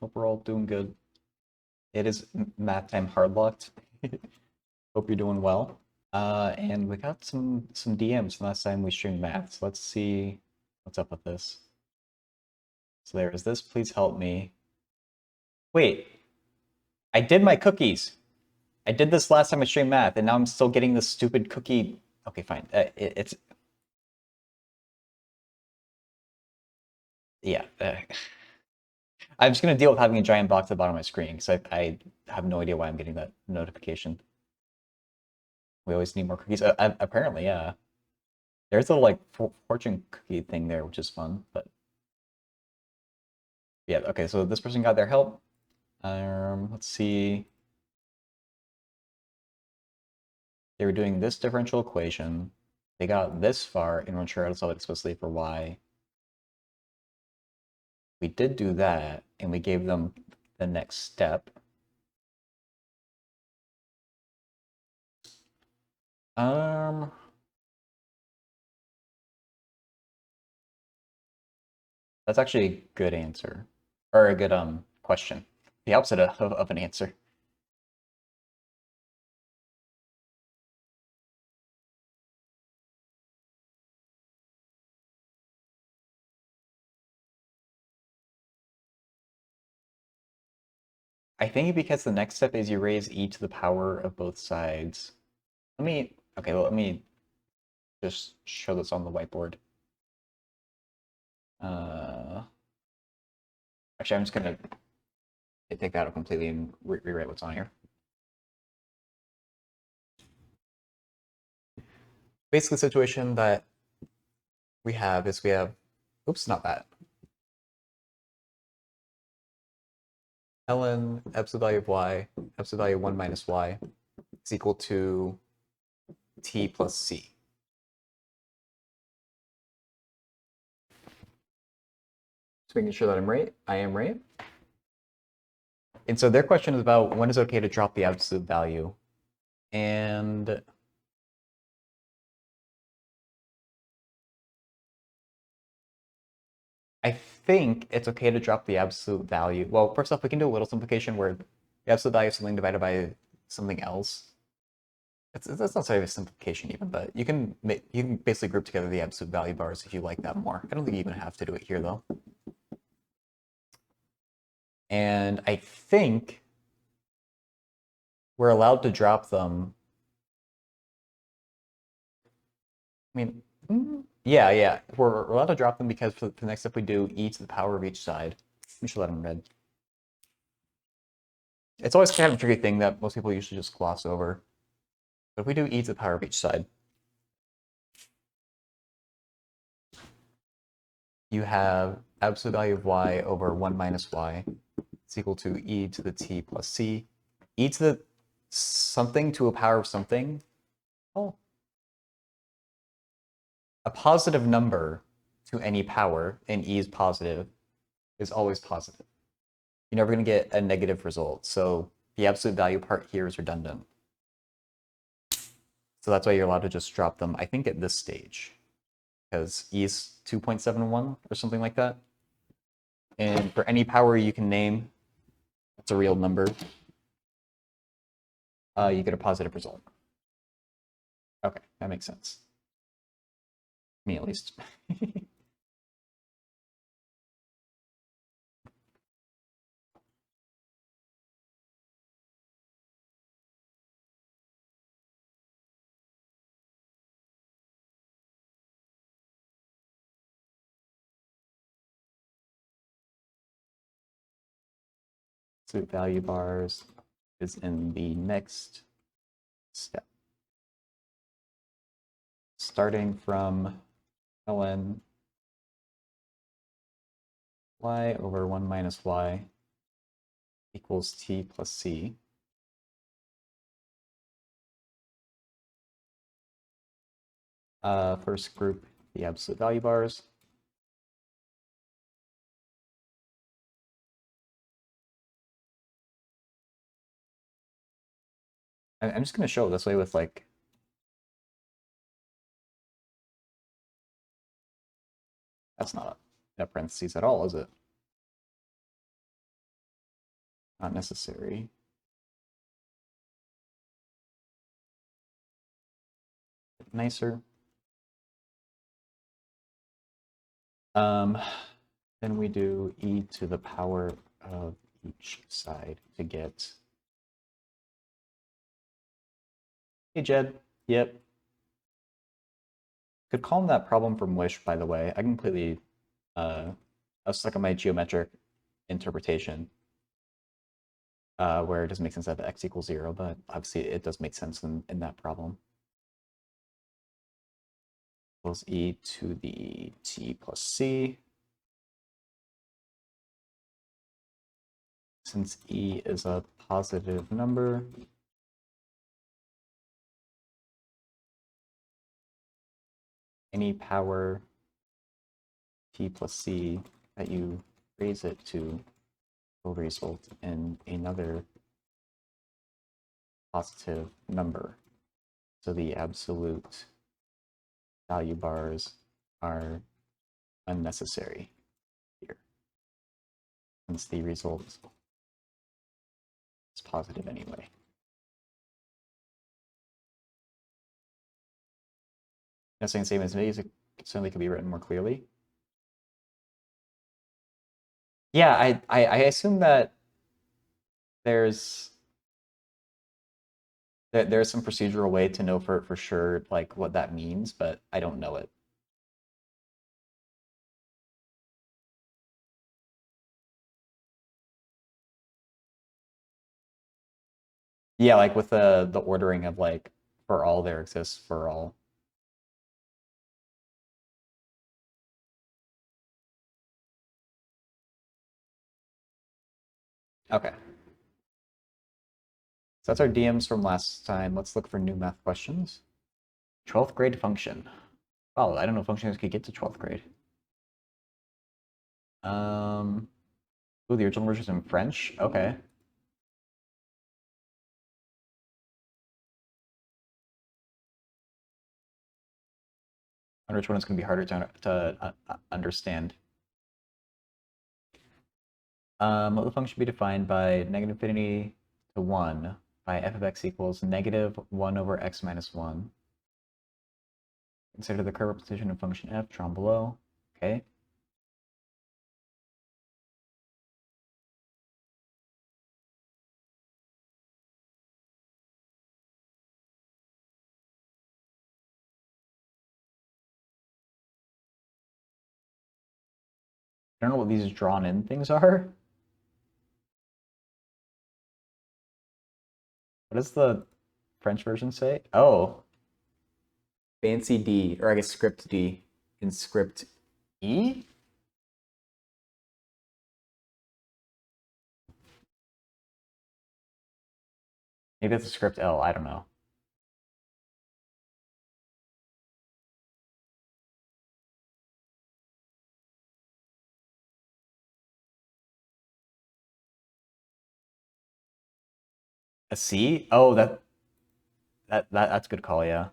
Hope we're all doing good. It is math time hard locked. Hope you're doing well. And we got some DMs from last time we streamed math. So let's see what's up with this. So there is this. Please help me. Wait, I did my cookies. I did this last time I streamed math, and now I'm still getting this stupid cookie. Okay, fine. It's yeah. I'm just gonna deal with having a giant box at the bottom of my screen because I have no idea why I'm getting that notification. We always need more cookies. Apparently, yeah. There's a like fortune cookie thing there, which is fun. But yeah, okay. So this person got their help. Let's see. They were doing this differential equation. They got this far and weren't sure how to solve it explicitly for y. We did do that, and we gave them the next step. Um, that's actually a good answer, or a good question. The opposite of an answer. I think because the next step is you raise e to the power of both sides. Okay, well, let me just show this on the whiteboard. Uh, Actually, I'm just gonna take that out completely and rewrite what's on here. Basically, the situation that we have is oops, not that. ln absolute value of y, absolute value of 1 minus y is equal to t plus c. Just making sure that I'm right. I am right. And so their question is about when is it okay to drop the absolute value. And I think it's okay to drop the absolute value. Well, first off, we can do a little simplification where the absolute value of something divided by something else. That's not sort of a simplification even, but you can basically group together the absolute value bars if you like that more. I don't think you even have to do it here though. And I think we're allowed to drop them. I mean, yeah. We're allowed to drop them because for the next step we do e to the power of each side. We should let them red. It's always kind of a tricky thing that most people usually just gloss over. But if we do e to the power of each side, you have absolute value of y over 1 minus y. It's equal to e to the t plus c. E to the something to a power of something. Oh. A positive number to any power, and e is positive, is always positive. You're never going to get a negative result. So the absolute value part here is redundant. So that's why you're allowed to just drop them, I think, at this stage. Because e is 2.71 or something like that. And for any power you can name, that's a real number, you get a positive result. Okay, that makes sense. Me at least. So value bars is in the next step. Starting from ln y over 1 minus y equals t plus c. First group, the absolute value bars. I'm just going to show it this way with like, that's not a parentheses at all, is it? Not necessary. Nicer. Then we do e to the power of each side to get. Hey Jed. Yep. Could call him that problem from Wish, by the way. I completely I was stuck on my geometric interpretation. Where it doesn't make sense that x equals 0, but obviously it does make sense in that problem. Equals e to the t plus c. Since e is a positive number, any power t plus c that you raise it to will result in another positive number. So the absolute value bars are unnecessary here, since the result is positive anyway. Saying same as me, it certainly could be written more clearly. Yeah, I assume that there's some procedural way to know for sure like what that means, but I don't know it. Yeah, like with the ordering of like for all there exists for all. Okay. So that's our DMs from last time. Let's look for new math questions. 12th grade function. Oh, I don't know if functions could get to 12th grade. Oh, the original version is in French? Okay. I wonder which one is going to be harder to understand. Let the function be defined by negative infinity to 1 by f of x equals negative 1 over x minus 1. Consider the curve representation of function f drawn below. Okay. I don't know what these drawn in things are. What does the French version say? Oh, fancy D, or I guess script D in script E? Maybe it's a script L, I don't know. A C? Oh, that's a good call, yeah.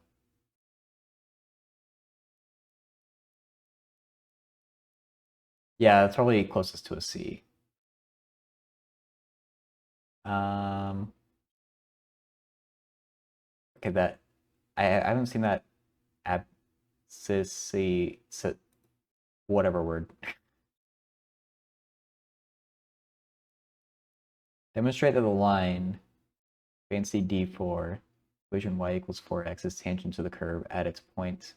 Yeah, it's probably closest to a C. Um, okay, that I haven't seen that abscissy whatever word. Demonstrate that the line fancy D4 equation y equals 4x is tangent to the curve at its point.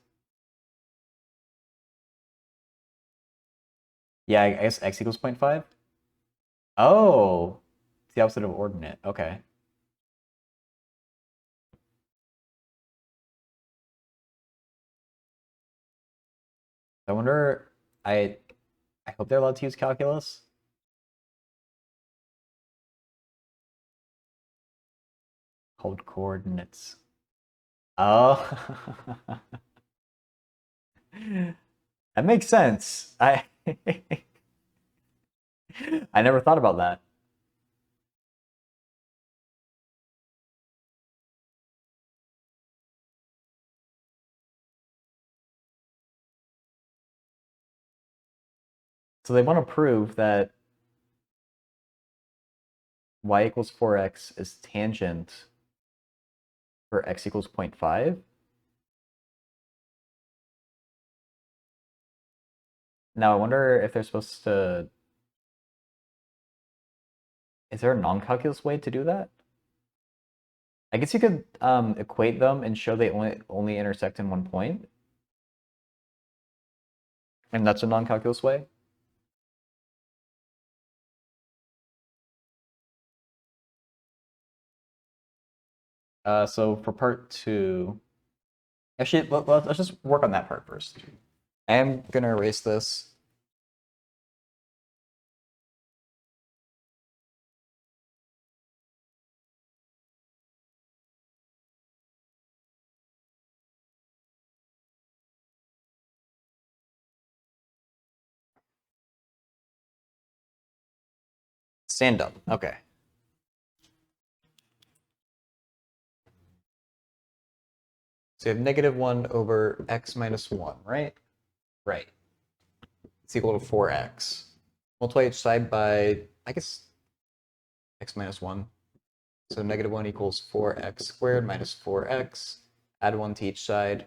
Yeah, I guess x equals 0.5. Oh, it's the opposite of ordinate. Okay. I wonder. I hope they're allowed to use calculus. Hold coordinates. Oh, that makes sense. I never thought about that. So they want to prove that y equals 4x is tangent for x equals 0.5. Now I wonder if they're supposed to... Is there a non-calculus way to do that? I guess you could equate them and show they only intersect in one point. And that's a non-calculus way. So for part 2, actually, let's just work on that part first. I am gonna erase this. Stand up. Okay. So you have -1 over x minus 1, right? Right. It's equal to 4x. Multiply each side by, I guess, x minus 1. So -1 equals 4x squared minus 4x. Add 1 to each side.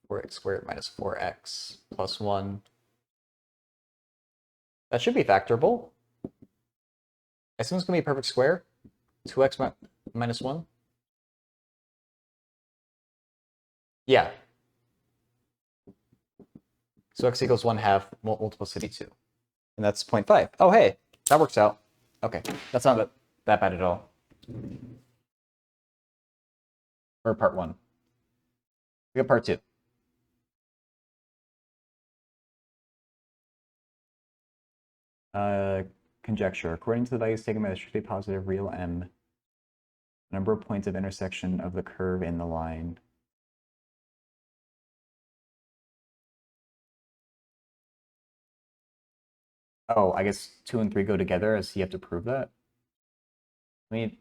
4x squared minus 4x plus 1. That should be factorable. I assume it's going to be a perfect square. 2x minus 1. Yeah. So x equals 1/2 multiplicity 2. And that's 0.5. Oh, hey, that works out. Okay, that's not that bad at all. For part 1. We got part 2. Conjecture. According to the values taken by the strictly positive real m, number of points of intersection of the curve in the line. Oh, I guess 2 and 3 go together, as you have to prove that. I mean,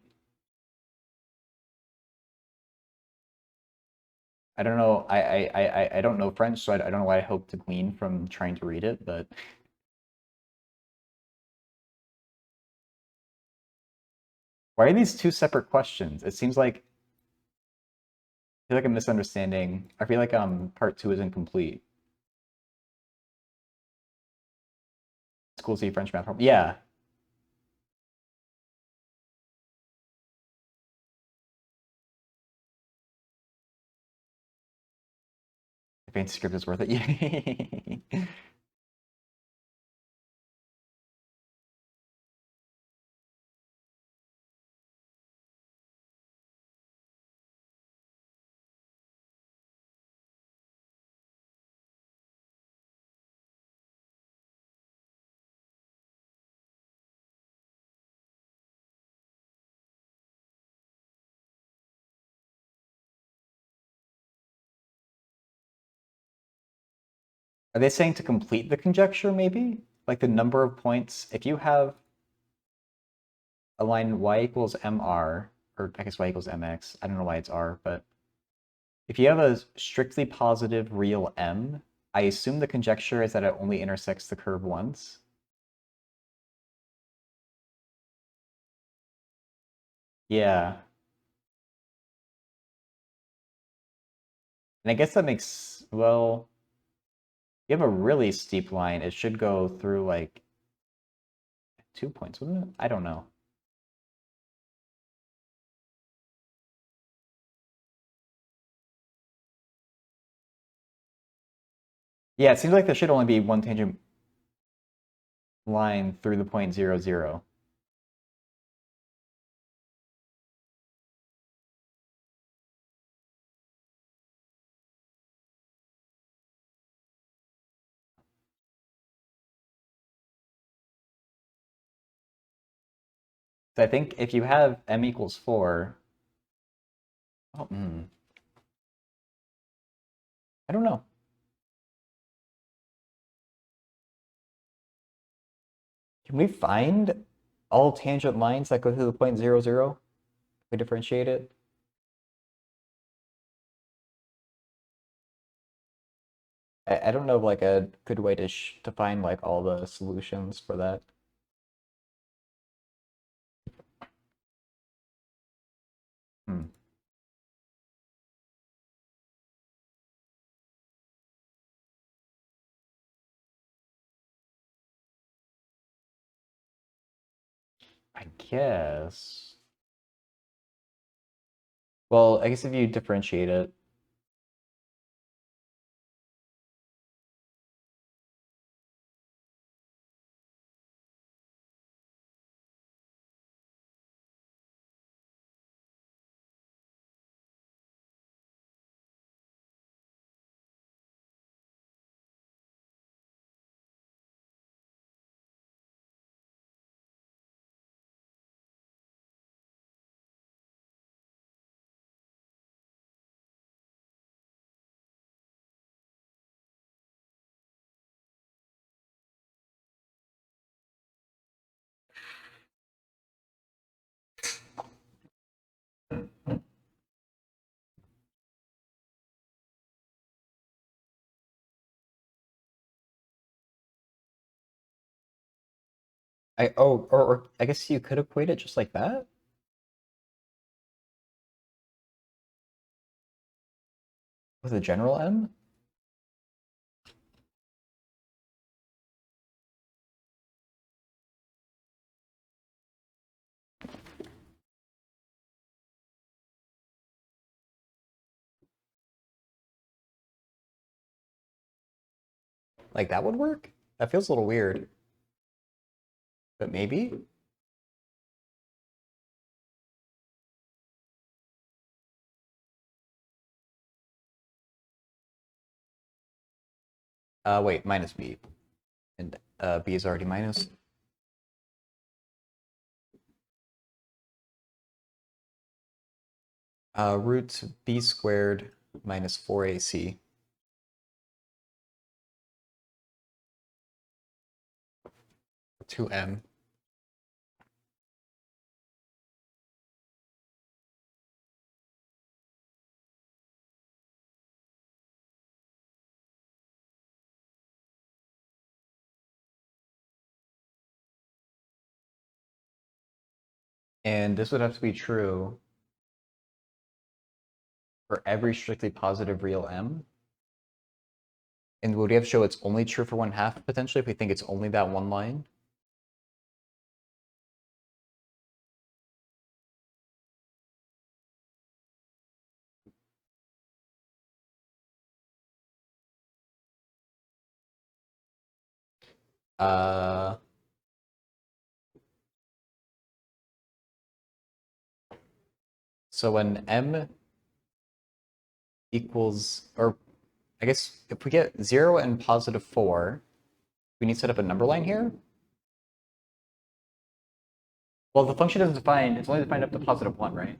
I don't know. I don't know French, so I don't know what I hope to glean from trying to read it, but why are these two separate questions? It seems like I feel like I'm misunderstanding. I feel like part 2 is incomplete. School C French math problem. Yeah. The fancy script is worth it. Are they saying to complete the conjecture, maybe? Like the number of points, if you have a line y equals mr, or I guess y equals mx, I don't know why it's r, but if you have a strictly positive real m, I assume the conjecture is that it only intersects the curve once. Yeah. And I guess that makes, well, you have a really steep line, it should go through like 2 points, wouldn't it? I don't know. Yeah, it seems like there should only be one tangent line through the point 0, 0. So I think if you have m equals 4, oh, I don't know. Can we find all tangent lines that go through the point 0, 0? We differentiate it? I don't know like a good way to find like all the solutions for that. I guess. Well, I guess if you differentiate it, or I guess you could equate it just like that with a general M. Like that would work? That feels a little weird, but maybe? Wait, minus B. And B is already minus. Root B squared minus 4AC. 2M. And this would have to be true for every strictly positive real M. And would we have to show it's only true for 1/2 potentially if we think it's only that one line? Uh, so when M equals, or I guess if we get 0 and positive 4, we need to set up a number line here. Well, the function isn't defined, it's only defined up to positive 1, right?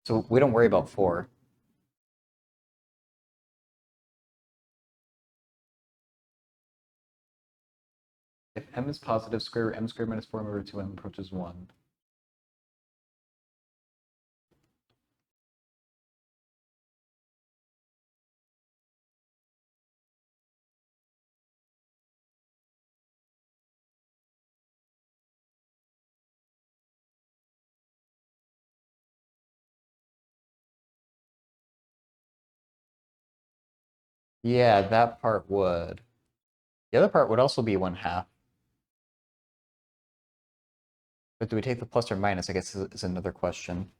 So we don't worry about 4. If M is positive, square root M squared minus 4 over 2M approaches 1. Yeah, that part would. The other part would also be 1/2. But do we take the plus or minus, I guess, is another question.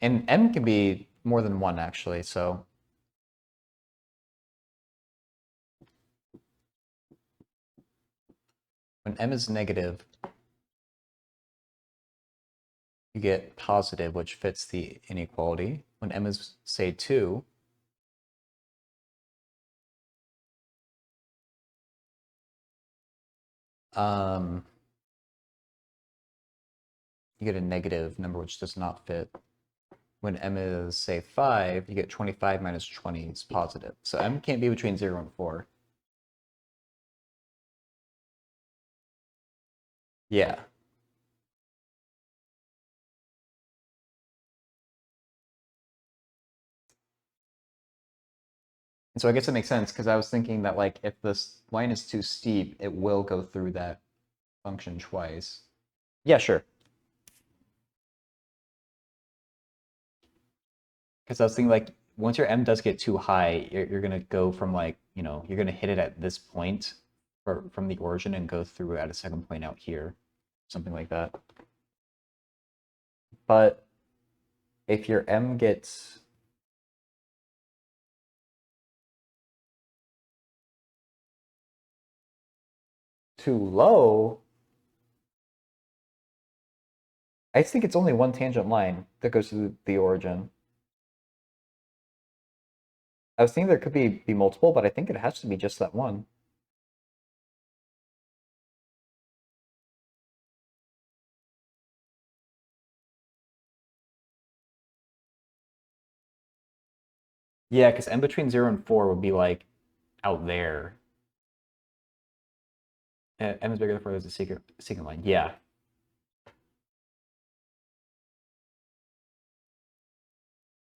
And M can be more than 1, actually, so. When M is negative, you get positive, which fits the inequality. When M is, say, 2, you get a negative number, which does not fit. When M is, say, 5, you get 25 minus 20 is positive. So M can't be between 0 and 4. Yeah. And so I guess it makes sense, because I was thinking that, like, if this line is too steep, it will go through that function twice. Yeah, sure. Because I was thinking like once your M does get too high, you're gonna go from like, you know, you're gonna hit it at this point from the origin and go through at a second point out here, something like that. But if your M gets too low, I think it's only one tangent line that goes to the origin. I was thinking there could be multiple, but I think it has to be just that one. Yeah, because M between 0 and 4 would be like out there. M is bigger than 4, there's a secant line. Yeah.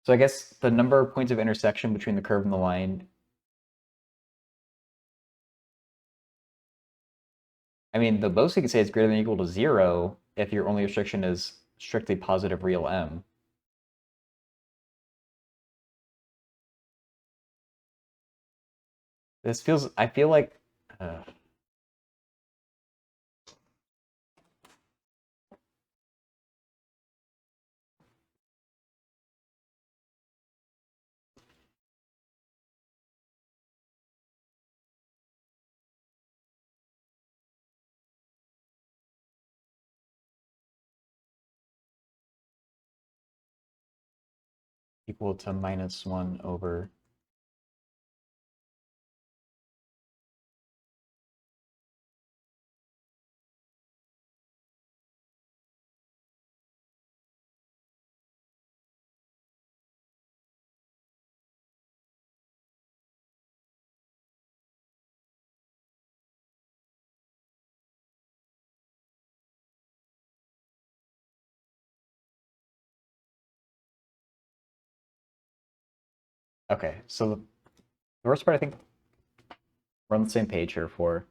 So I guess the number of points of intersection between the curve and the line. I mean, the most you could say is greater than or equal to 0 if your only restriction is strictly positive real M. This feels, I feel like, equal to -1 over. Okay, so the worst part, I think we're on the same page here for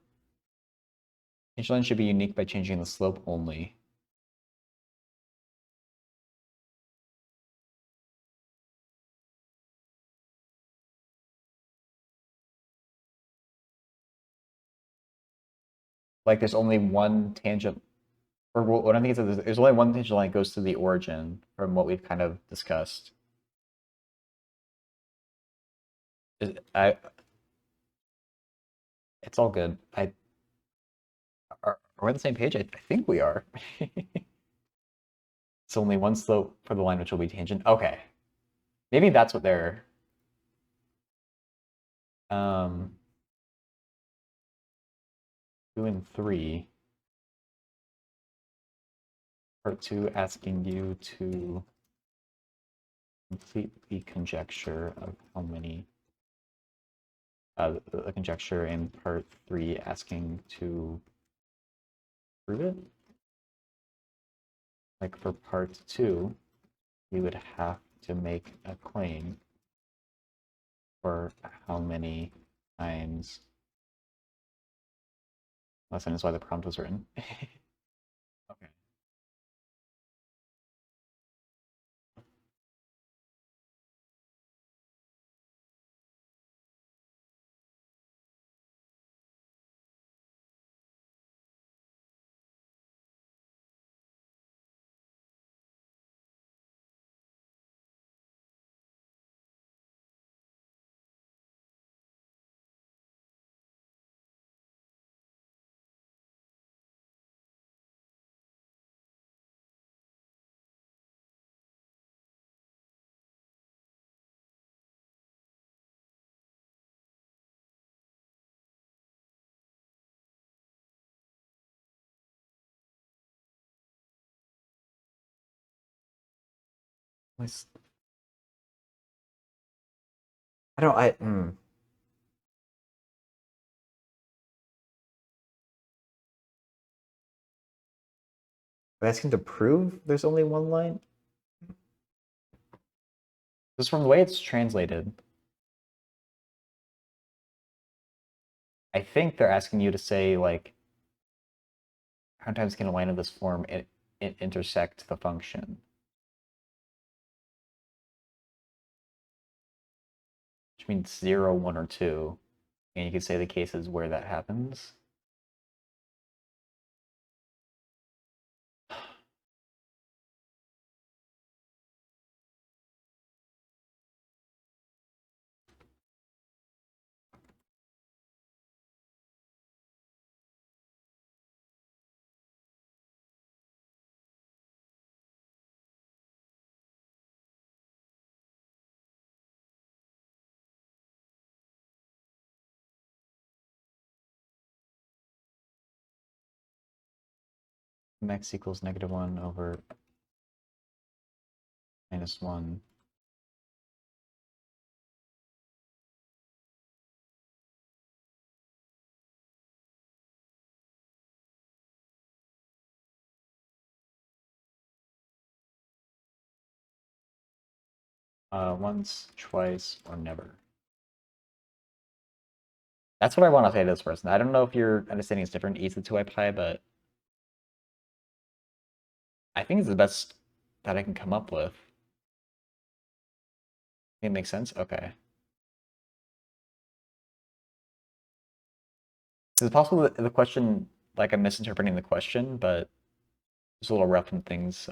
each line should be unique by changing the slope only. Like there's only one tangent, or what I'm thinking is there's only one tangent line that goes to the origin from what we've kind of discussed. I, it's all good. Are we on the same page? I think we are. It's only one slope for the line which will be tangent. Okay. Maybe that's what they're um 2 and 3. Part 2 asking you to complete the conjecture of how many the conjecture, and part 3 asking to prove it. Like for part 2, you would have to make a claim for how many times. Last sentence why the prompt was written. Okay. I don't. I'm asking to prove there's only one line. Just from the way it's translated, I think they're asking you to say like, how many times can a line of this form it intersect the function? means 0, 1, or 2. And you could say the cases where that happens. X equals -1 over -1. Once, twice, or never. That's what I want to say to this person. I don't know if your understanding is different, e to the 2i pi, but I think it's the best that I can come up with. It makes sense? Okay. So it's possible that the question, like I'm misinterpreting the question, but it's a little rough in things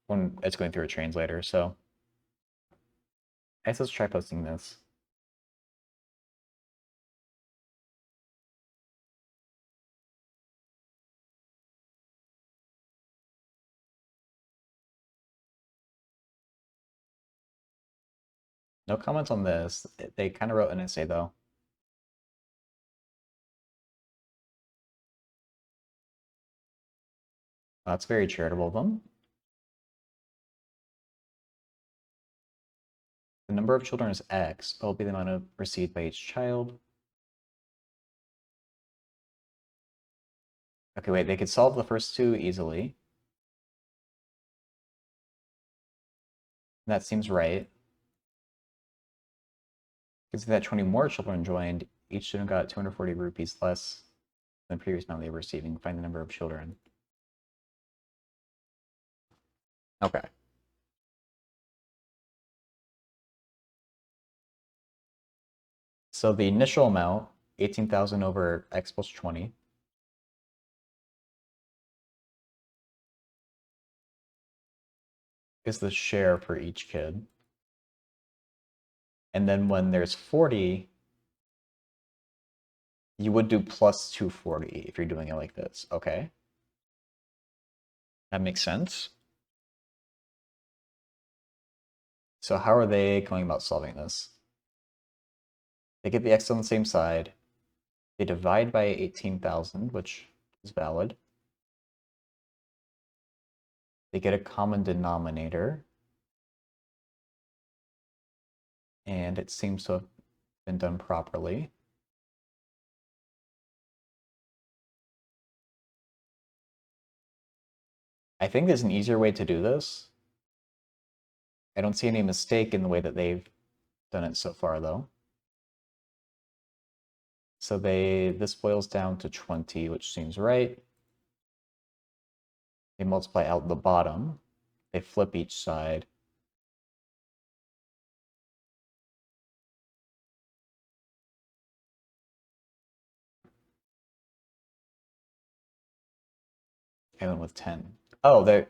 when it's going through a translator, so I guess let's try posting this. No comments on this. They kind of wrote an essay though. That's very charitable of them. The number of children is X. What will be the amount of received by each child? Okay, wait, they could solve the first two easily. That seems right. Consider that 20 more children joined. Each student got 240 rupees less than the previous amount they were receiving. Find the number of children. Okay. So the initial amount, 18,000 over X plus 20. Is the share for each kid. And then when there's 40, you would do plus 240 if you're doing it like this. Okay. That makes sense. So how are they going about solving this? They get the X on the same side. They divide by 18,000, which is valid. They get a common denominator. And it seems to have been done properly. I think there's an easier way to do this. I don't see any mistake in the way that they've done it so far, though. So this boils down to 20, which seems right. They multiply out the bottom. They flip each side. I went with 10. Oh, I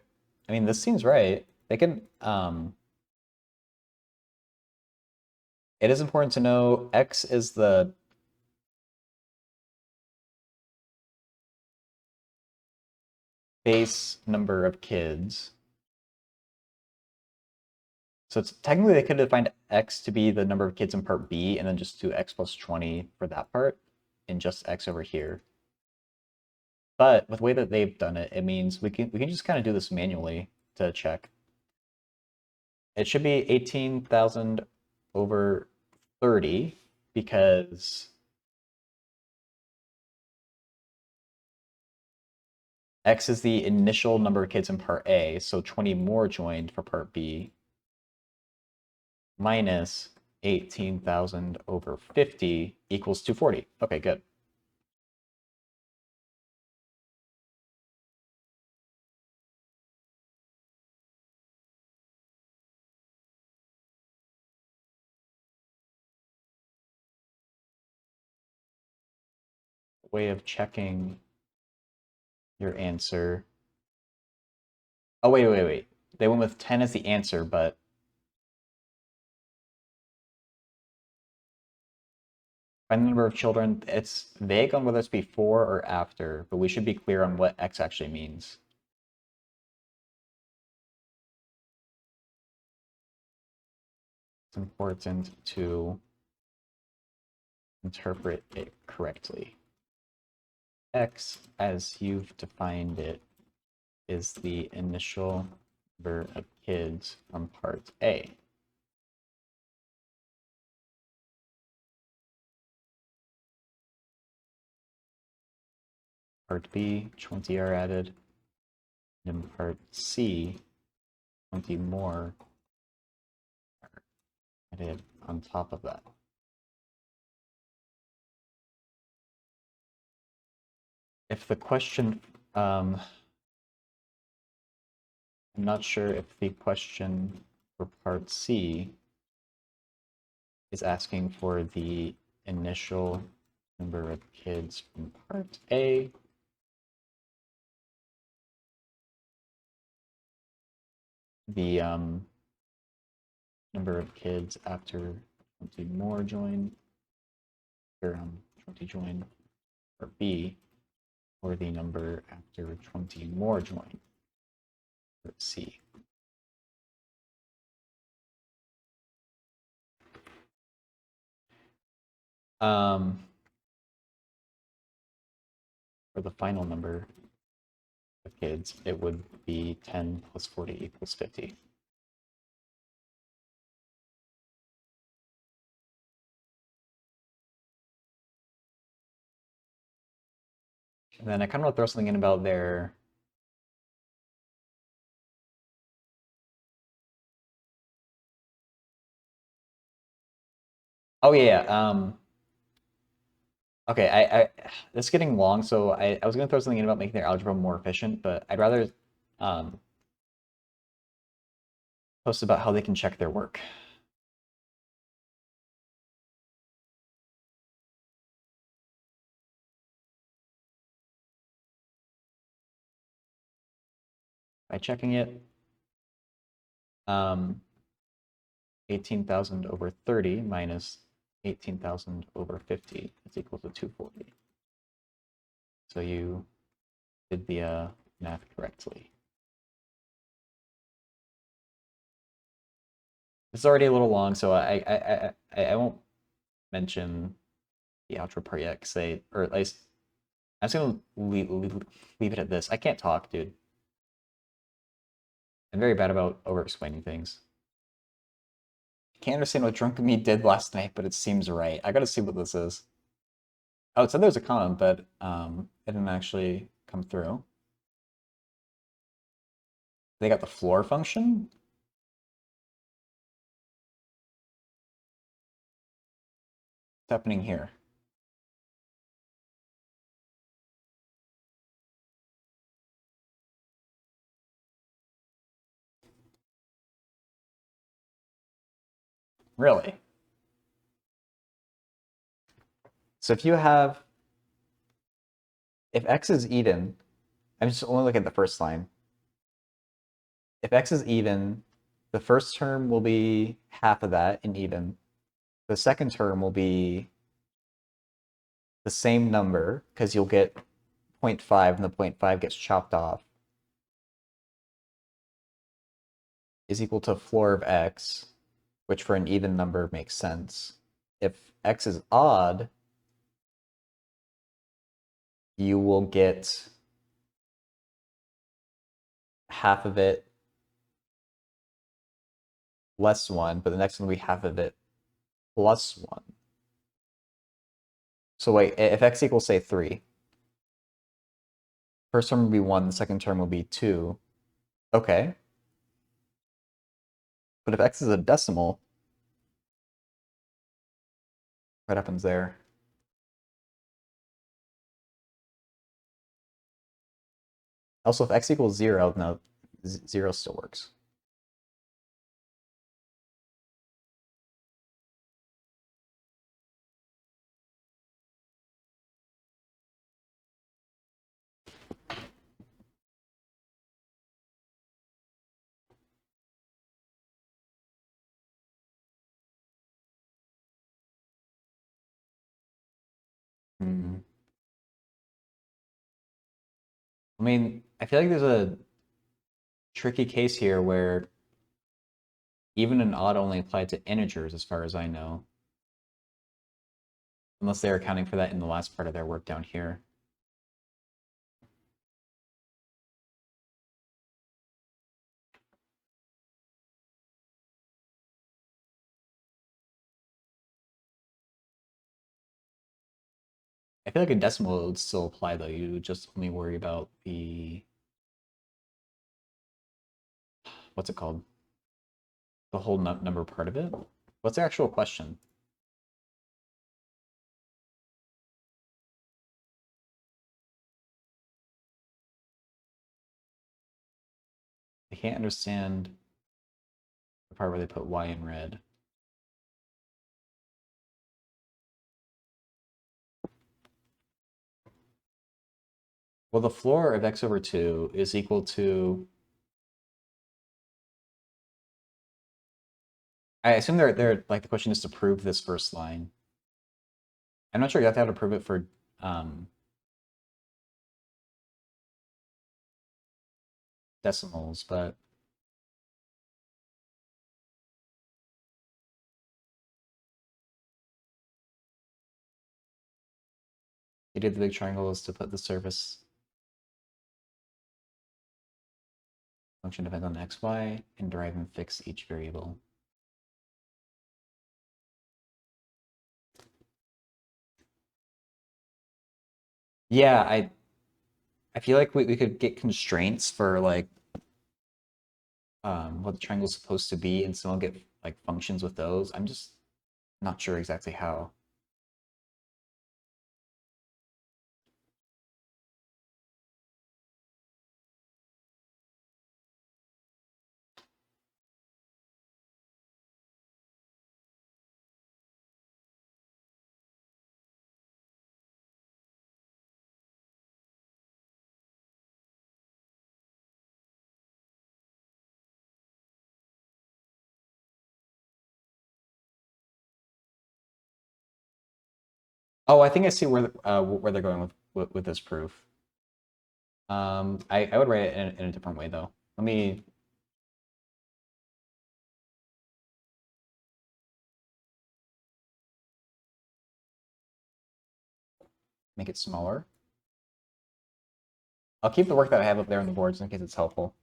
mean, this seems right. They can, it is important to know X is the base number of kids. So it's technically they could have defined X to be the number of kids in part B and then just do X plus 20 for that part and just X over here. But with the way that they've done it, it means we can just kind of do this manually to check. It should be 18,000 over 30 because X is the initial number of kids in part A, so 20 more joined for part B, minus 18,000 over 50 equals 240. Okay, good. way of checking your answer. Oh, wait. They went with 10 as the answer, but find the number of children. It's vague on whether it's before or after, but we should be clear on what x actually means. It's important to interpret it correctly. X, as you've defined it, is the initial number of kids from part A. Part B, 20 are added. In part C, 20 more are added on top of that. If the question, I'm not sure if the question for part C is asking for the initial number of kids from part A, the number of kids after 20 more join, or 20 join, or B, or the number after 20 more join, or C. For the final number of kids, it would be 10 plus 40 equals 50. And then I kind of want to throw something in about their oh yeah. Okay, this is getting long, so I was gonna throw something in about making their algebra more efficient, but I'd rather post about how they can check their work. By checking it, 18,000 over 30 minus 18,000 over 50 is equal to 240. So you did the math correctly. It's already a little long, so I won't mention the outro part yet, because or at least I'm just gonna leave it at this. I can't talk, dude. I'm very bad about over-explaining things. Can't understand what Drunken Me did last night, but it seems right. I gotta see what this is. Oh, it said there's a comment, but it didn't actually come through. They got the floor function? What's happening here? Really? So if x is even, I'm just only looking at the first line. If x is even, the first term will be half of that in even. The second term will be the same number, because you'll get 0.5 and the 0.5 gets chopped off, is equal to floor of x, which for an even number makes sense. If x is odd, you will get half of it less 1, but the next one will be half of it plus 1. So wait, if x equals, say, 3, first term will be 1, the second term will be 2. Okay. But if x is a decimal, what happens there? Also, if x equals 0, no, 0 still works. Hmm. I mean, I feel like there's a tricky case here where even and odd only apply to integers as far as I know, unless they're accounting for that in the last part of their work down here. I feel like a decimal would still apply though. You would just only worry about the, what's it called? The whole number part of it. What's the actual question? I can't understand the part where they put y in red. Well, the floor of x over 2 is equal to... I assume they're like the question is to prove this first line. I'm not sure you have to prove it for decimals, but you did the big triangle is to put the surface function depends on x, y, and derive and fix each variable. Yeah, I feel like we could get constraints for like what the triangle's supposed to be and still get like functions with those. I'm just not sure exactly how. Oh, I think I see where they're going with this proof. I would write it in a different way though. Let me make it smaller. I'll keep the work that I have up there on the boards in case it's helpful.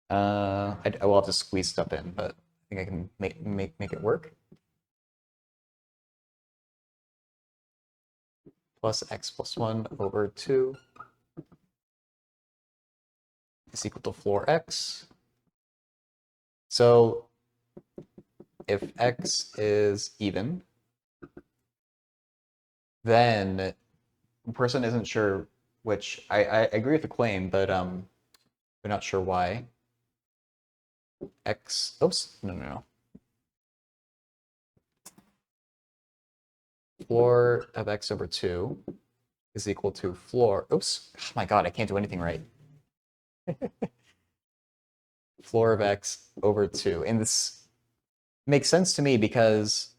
I will have to squeeze stuff in, but I think I can make it work. Plus x plus 1 over 2 is equal to floor x. So if x is even, then the person isn't sure which. I agree with the claim, but we're not sure why. X, oops, no. Floor of x over 2 is equal to floor, oops, oh my god, I can't do anything right. Floor of x over 2. And this makes sense to me because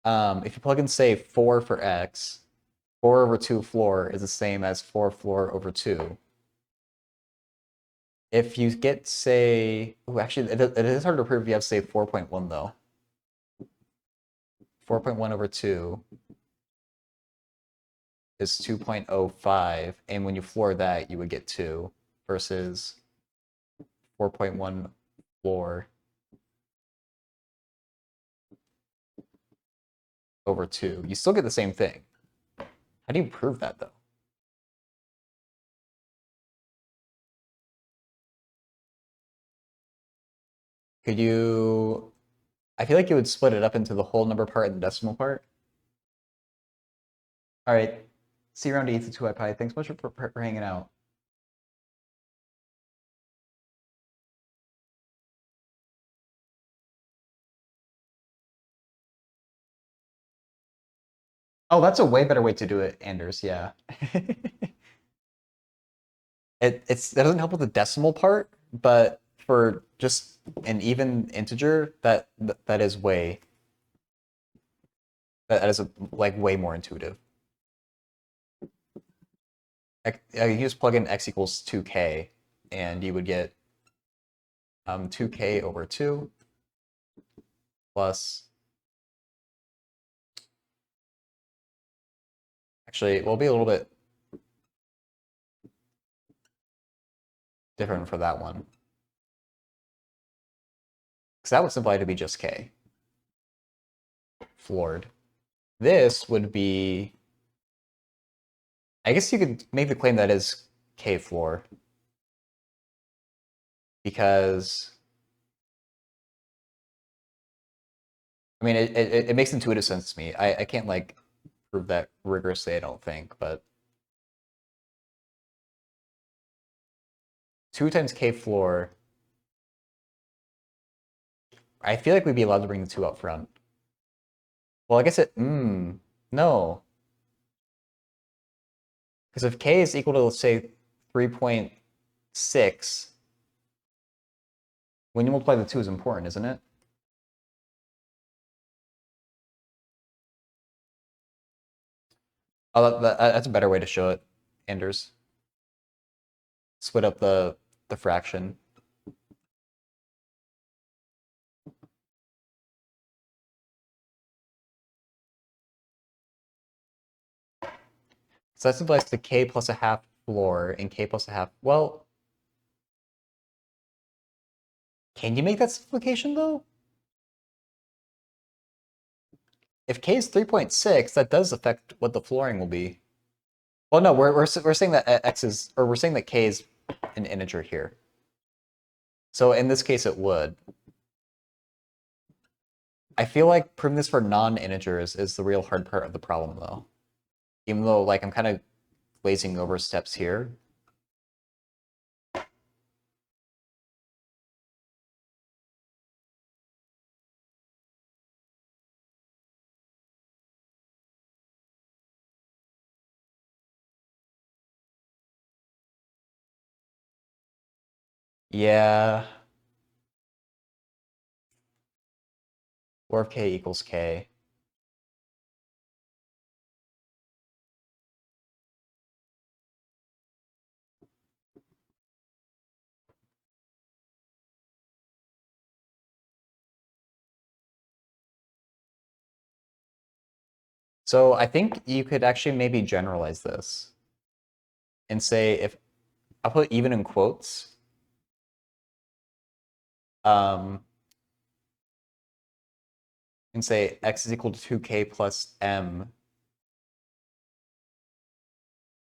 if you plug in, say, 4 for x, 4 over 2 floor is the same as 4 floor over 2. If you get, say, oh, actually, it is hard to prove if you have, say, 4.1, though. 4.1 over 2 is 2.05, and when you floor that, you would get 2 versus 4.1 floor over 2. You still get the same thing. How do you prove that, though? Could you... I feel like you would split it up into the whole number part and the decimal part. All right. See you around to e2 pi. Thanks so much for hanging out. Oh, that's a way better way to do it, Anders. Yeah. That doesn't help with the decimal part, but for just an even integer, that is way that is like way more intuitive. You just plug in x equals 2k, and you would get 2k over 2 plus. Actually, it will be a little bit different for that one, because that would simplify to be just k floored. This would be, I guess you could make the claim that is k floor, because I mean it makes intuitive sense to me. I can't like prove that rigorously, I don't think, but 2 times k floor, I feel like we'd be allowed to bring the 2 up front. Well, I guess no. Because if k is equal to, let's say, 3.6, when you multiply the 2 is important, isn't it? Oh, that's a better way to show it, Anders. Split up the fraction. So that simplifies to k plus a half floor and k plus a half. Well, can you make that simplification though? If k is 3.6, that does affect what the flooring will be. Well, no, we're saying that x is, or we're saying that k is an integer here. So in this case, it would. I feel like proving this for non-integers is the real hard part of the problem, though. Even though, like, I'm kind of glazing over steps here. Yeah. Or if k equals k. So I think you could actually maybe generalize this and say, if I'll put even in quotes, and say x is equal to 2k plus m,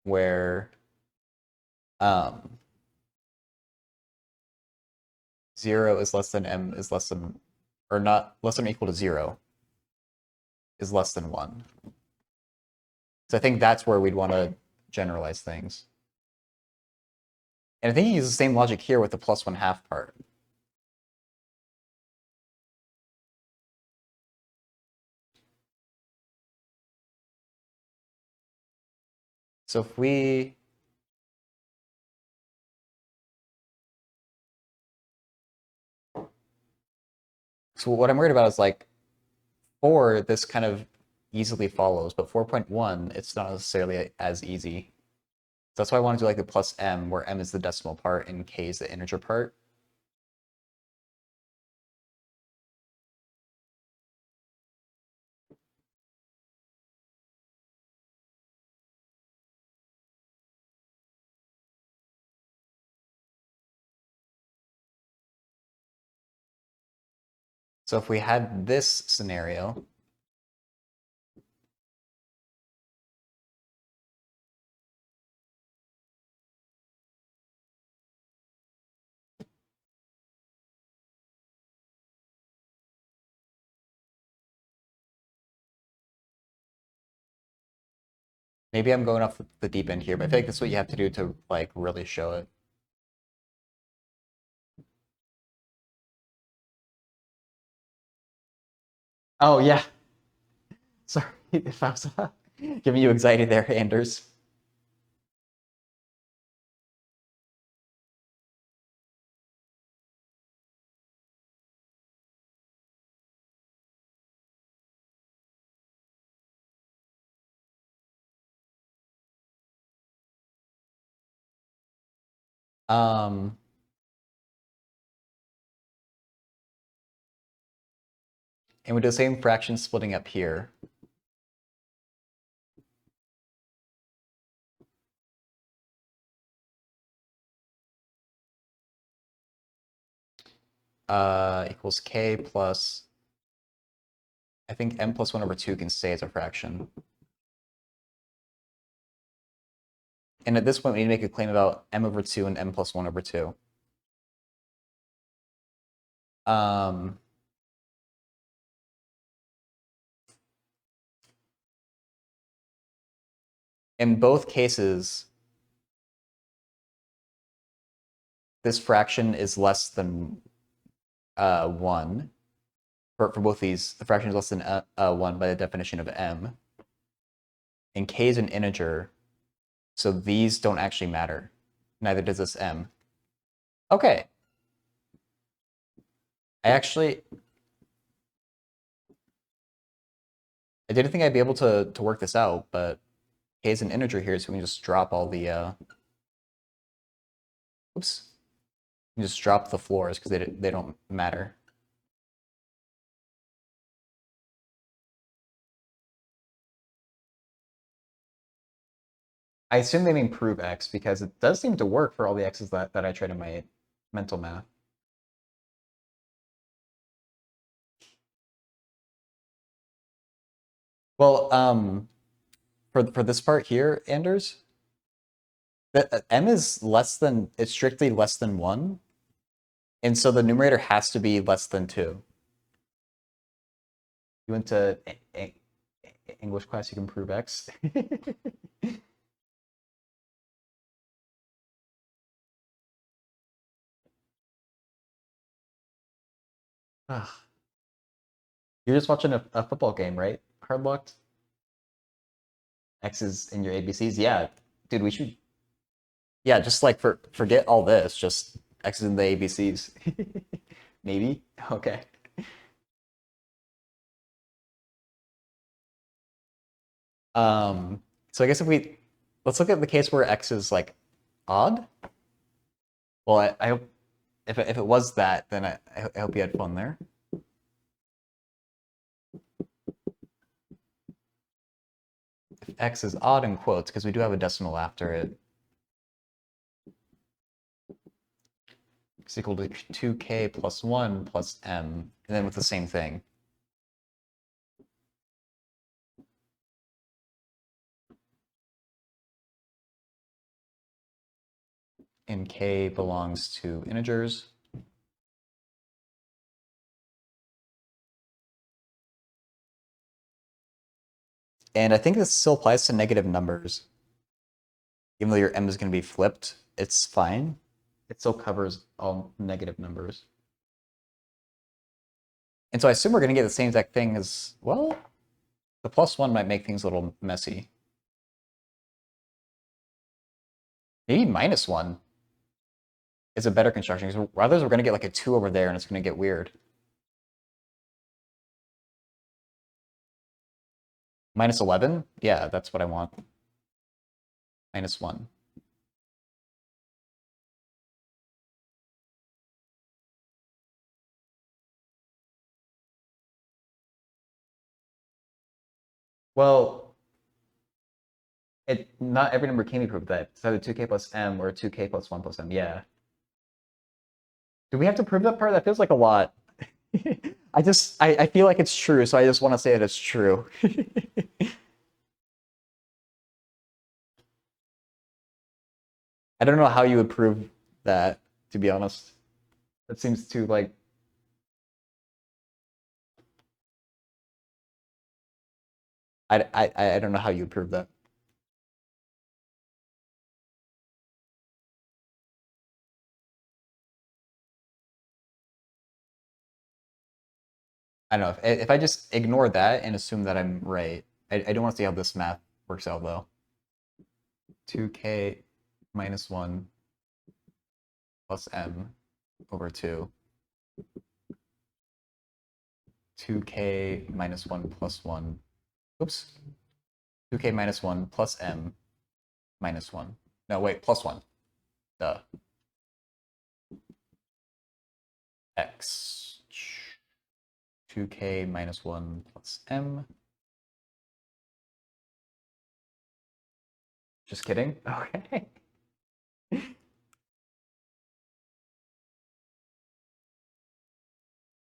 where 0 is less than m is less than, or not less than or equal to 0 is less than 1. So I think that's where we'd want to generalize things. And I think you use the same logic here with the plus 1/2 part. So if we so what I'm worried about is like 4, this kind of easily follows, but 4.1, it's not necessarily as easy. So that's why I want to do like the plus m, where m is the decimal part and k is the integer part. So if we had this scenario, maybe I'm going off the deep end here, but I feel like that's what you have to do to like really show it. Oh yeah. Sorry if I was giving you anxiety there, Anders. Um, and we do the same fraction splitting up here. Equals k plus, I think m plus 1 over 2 can stay as a fraction. And at this point, we need to make a claim about m over 2 and m plus 1 over 2. In both cases, this fraction is less than 1. For both these, the fraction is less than 1 by the definition of m. And k is an integer, so these don't actually matter. Neither does this m. Okay. I didn't think I'd be able to work this out, but k is an integer here, so we can just drop all the, oops. We can just drop the floors because they don't matter. I assume they mean prove x because it does seem to work for all the x's that I tried in my mental math. Well, for this part here, Anders, m is less than, it's strictly less than 1. And so the numerator has to be less than 2. You went to English class, you can prove x. You're just watching a football game, right? Hard lucked? X's in your ABCs? Yeah. Dude, we should. Yeah, just like forget all this, just X's in the ABCs. Maybe? Okay. So I guess let's look at the case where X is like odd. Well, I hope if it was that, then I hope you had fun there. If X is odd in quotes, because we do have a decimal after it, it's equal to 2k plus 1 plus m, and then with the same thing. And k belongs to integers. And I think this still applies to negative numbers. Even though your m is going to be flipped, it's fine. It still covers all negative numbers. And so I assume we're going to get the same exact thing as, well, the plus 1 might make things a little messy. Maybe minus 1 is a better construction, because otherwise we're going to get like a 2 over there and it's going to get weird. Minus 11? Yeah, that's what I want. Minus 1. Well, not every number can be proved that. It's either 2k plus m or 2k plus 1 plus m. Yeah. Do we have to prove that part? That feels like a lot. I feel like it's true, so I just want to say that it's true. I don't know how you would prove that, to be honest. That seems too, like... I don't know how you would prove that. I don't know. If I just ignore that and assume that I'm right, I don't want to see how this math works out, though. 2k minus 1 plus m over 2. 2k minus 1 plus 1. Oops. 2k minus 1 plus m minus 1. No, wait, plus 1. Duh. x 2k minus 1 plus m. Just kidding. Okay.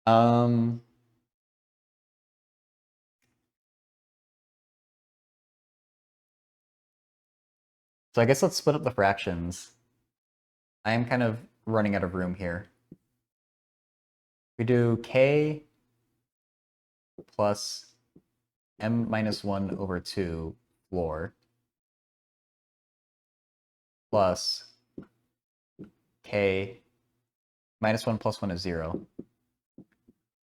Um, so I guess let's split up the fractions. I am kind of running out of room here. We do k plus m minus 1 over 2 floor plus k minus 1 plus 1 is 0.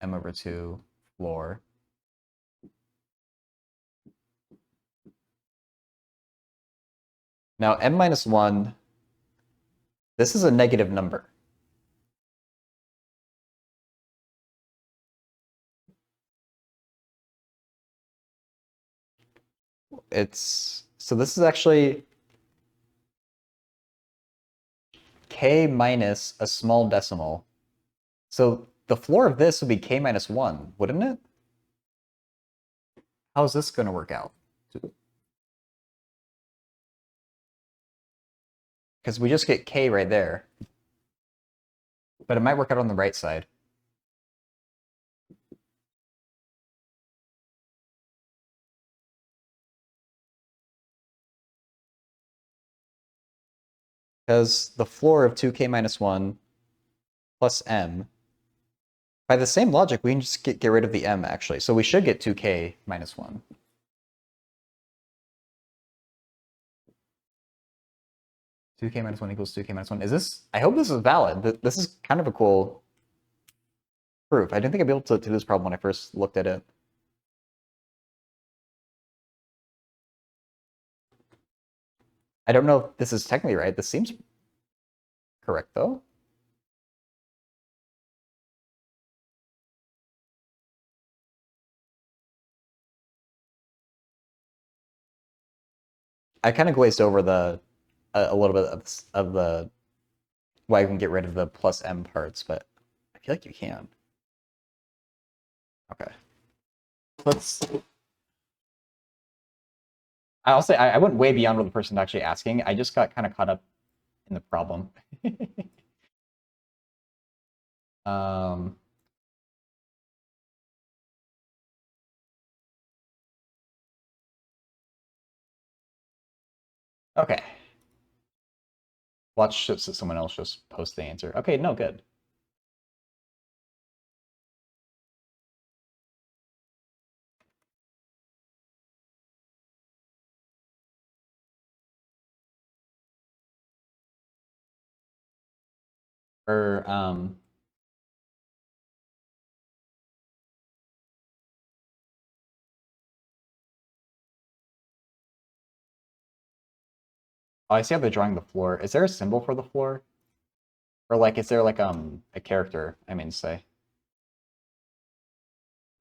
M over 2 floor. Now m minus 1, this is a negative number. So this is actually k minus a small decimal. So the floor of this would be k minus 1, wouldn't it? How's this going to work out? Because we just get k right there. But it might work out on the right side. Because the floor of 2k minus 1 plus m, by the same logic, we can just get rid of the m, actually. So we should get 2k minus 1. Two k minus 1 equals 2k minus 1. Is this... I hope this is valid. This is kind of a cool proof. I didn't think I'd be able to do this problem when I first looked at it. I don't know if this is technically right. This seems correct, though. I kind of glazed over a little bit of the why you can get rid of the plus m parts, but I feel like you can. Okay. Let's... I'll say I went way beyond what the person actually asking. I just got kind of caught up in the problem. um, okay. Watch someone else just post the answer. Okay, no, good. Or oh, I see how they're drawing the floor. Is there a symbol for the floor? Or like, is there like a character? I mean, say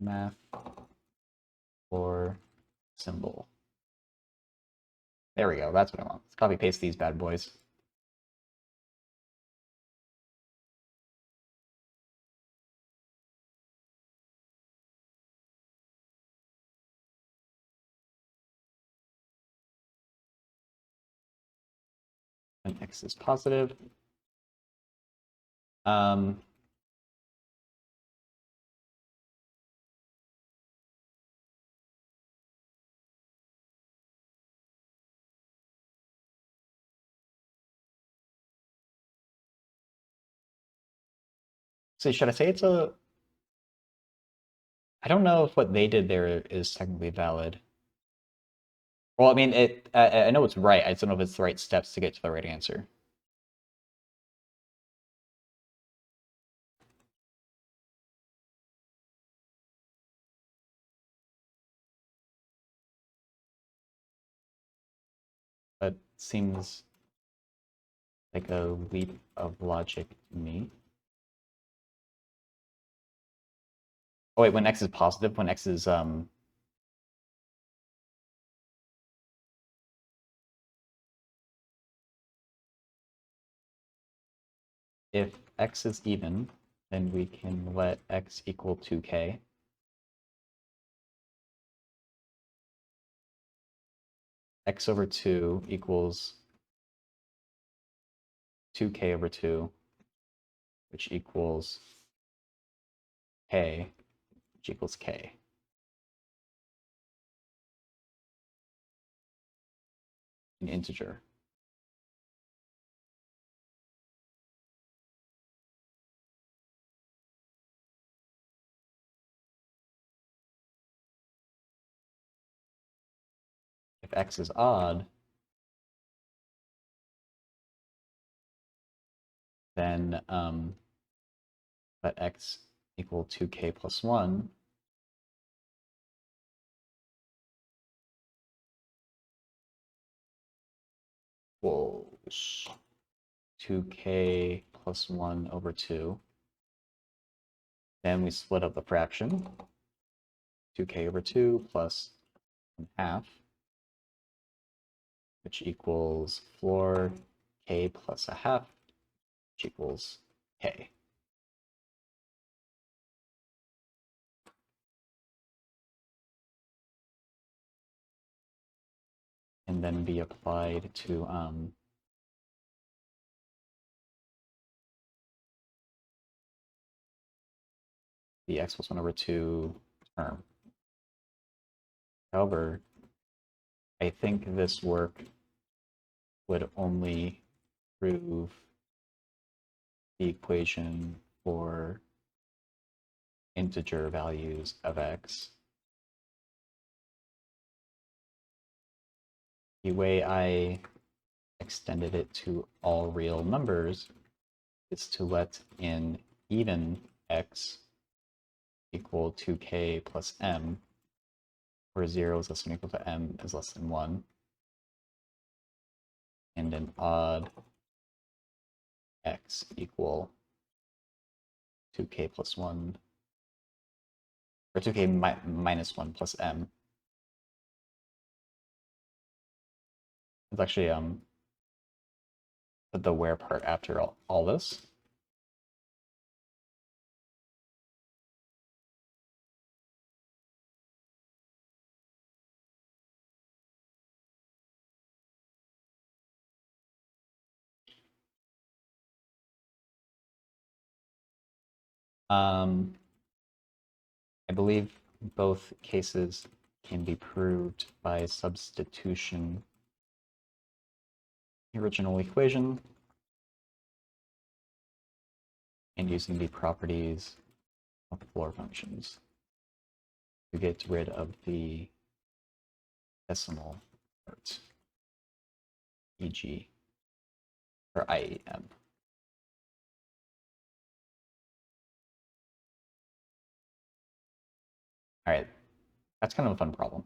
math floor symbol. There we go. That's what I want. Let's copy paste these bad boys. And x is positive. Um, so should I say it's a... I don't know if what they did there is technically valid. Well, I mean, I know it's right. I just don't know if it's the right steps to get to the right answer. That seems like a leap of logic to me. Oh wait, when x is positive, when x is if x is even, then we can let x equal 2k. X over 2 equals 2k over 2, which equals k, which equals k. An integer. If x is odd, then let x equal 2k plus 1. Equals 2k plus 1 over 2. Then we split up the fraction. 2k over 2 plus 1/2, which equals floor k plus 1/2, which equals k. And then be applied to the x plus 1 over 2 term. However, I think this work would only prove the equation for integer values of x. The way I extended it to all real numbers is to let in even x equal 2k plus m, where 0 is less than or equal to m is less than 1, and an odd x equal 2k plus 1, or 2k minus 1 plus m. It's actually put the where part after all this. I believe both cases can be proved by substitution the original equation and using the properties of floor functions to get rid of the decimal parts, e.g., or IEM. All right, that's kind of a fun problem.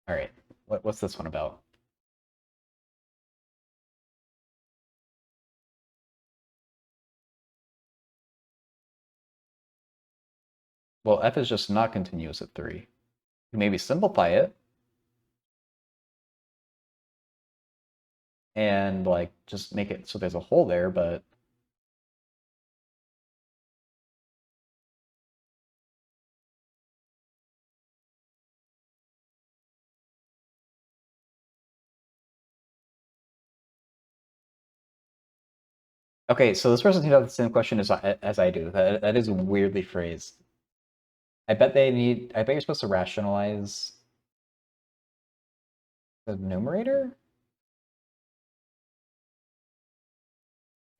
All right, what's this one about? Well, f is just not continuous at 3. You can maybe simplify it and like just make it so there's a hole there, but okay, so this person seems to have the same question as I do. That is weirdly phrased. I bet you're supposed to rationalize the numerator?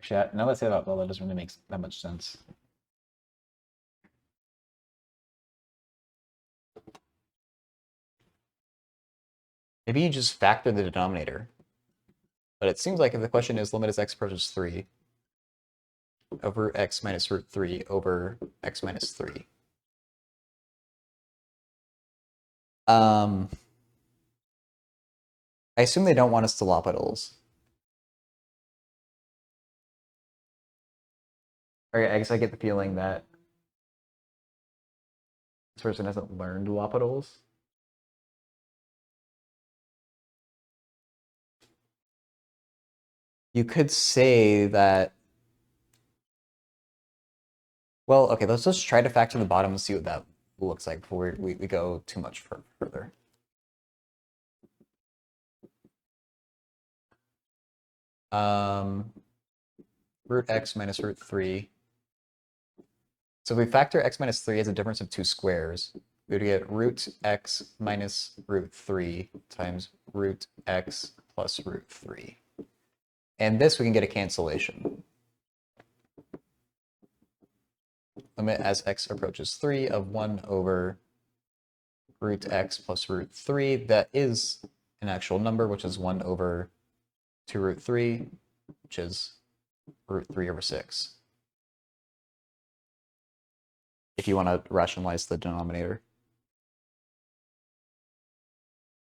Actually, now that I say that out loud, that doesn't really make that much sense. Maybe you just factor the denominator. But it seems like if the question is limit as x approaches 3 over x minus root 3 over x minus 3. I assume they don't want us to L'Hopitals. Or I guess I get the feeling that This person hasn't learned L'Hopital's. You could say that. Well, okay, let's just try to factor the bottom and see what that looks like before we go too much further. Root x minus root 3. So if we factor x minus 3 as a difference of two squares, we would get root x minus root 3 times root x plus root 3. And this we can get a cancellation. Limit as x approaches 3 of 1 over root x plus root 3. That is an actual number, which is 1 over 2 root 3, which is root 3 over 6. If you want to rationalize the denominator.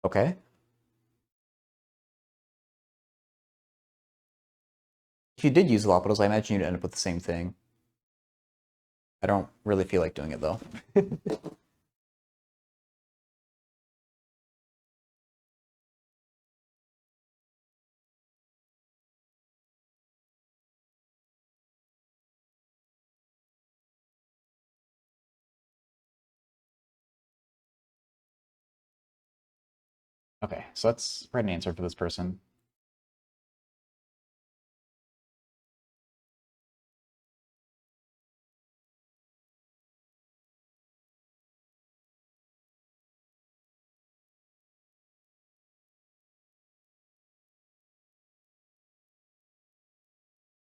Okay. If you did use L'Hopital's, I imagine you'd end up with the same thing. I don't really feel like doing it, though. Okay, so let's write an answer for this person.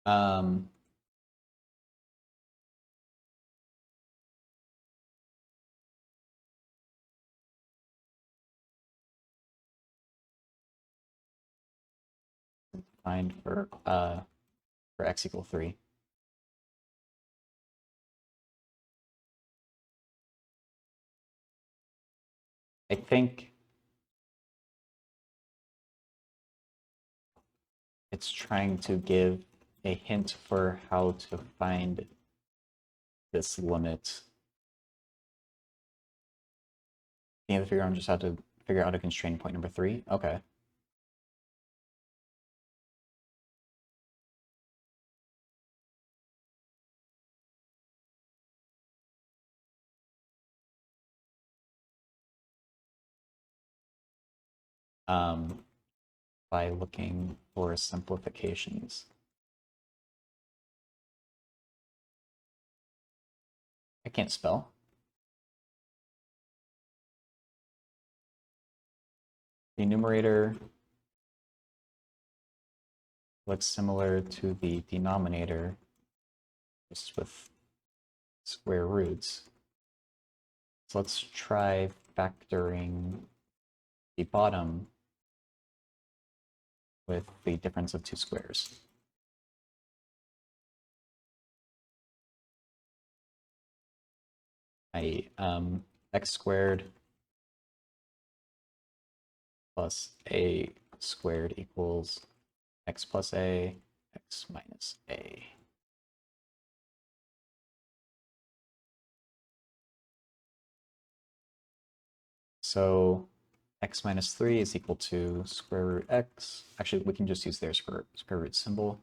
Um, find for x equal 3. I think it's trying to give a hint for how to find this limit. You have to figure out just how to figure out a constraint point number 3. Okay. By looking for simplifications. I can't spell. The numerator looks similar to the denominator, just with square roots. So let's try factoring the bottom with the difference of two squares. X squared plus a squared equals x plus a, x minus a. So x minus 3 is equal to square root x. Actually, we can just use their square root symbol.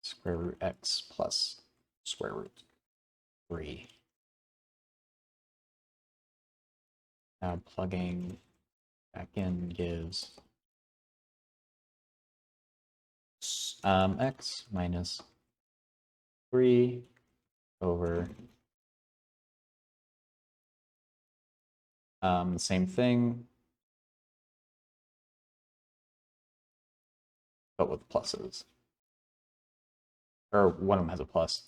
Square root x plus square root 3. Now plugging back in gives x minus 3 over the same thing, but with pluses. Or one of them has a plus.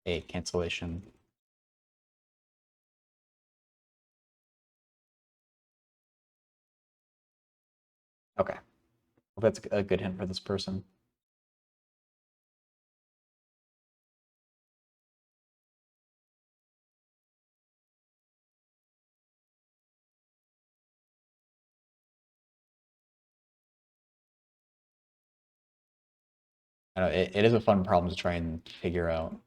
A cancellation. Okay. Well, that's a good hint for this person. I don't know, it is a fun problem to try and figure out.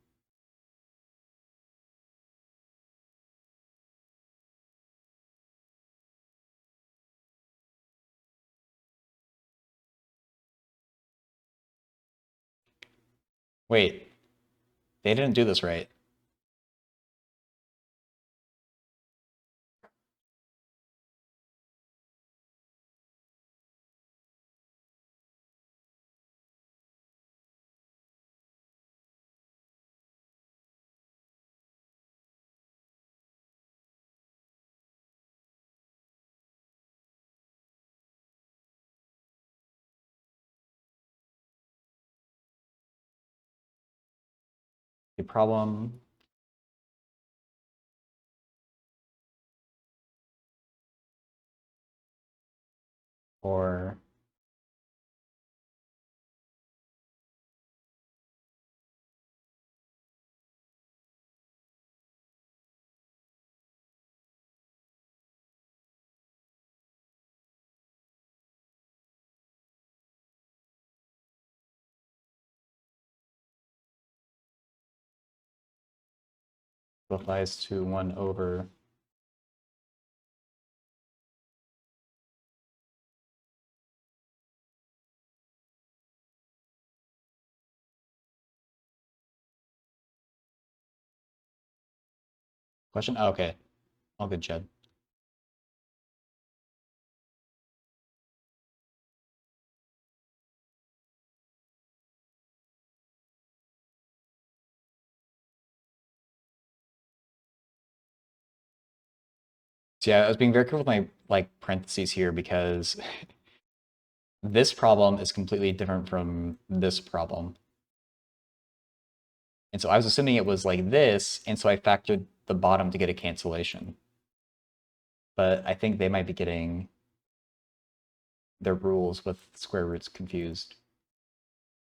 Wait, they didn't do this right. The problem for applies to 1 over question? Oh, okay. All good, Chad. So yeah, I was being very careful with my parentheses here because this problem is completely different from this problem. And so I was assuming it was like this, and so I factored the bottom to get a cancellation. But I think they might be getting their rules with square roots confused.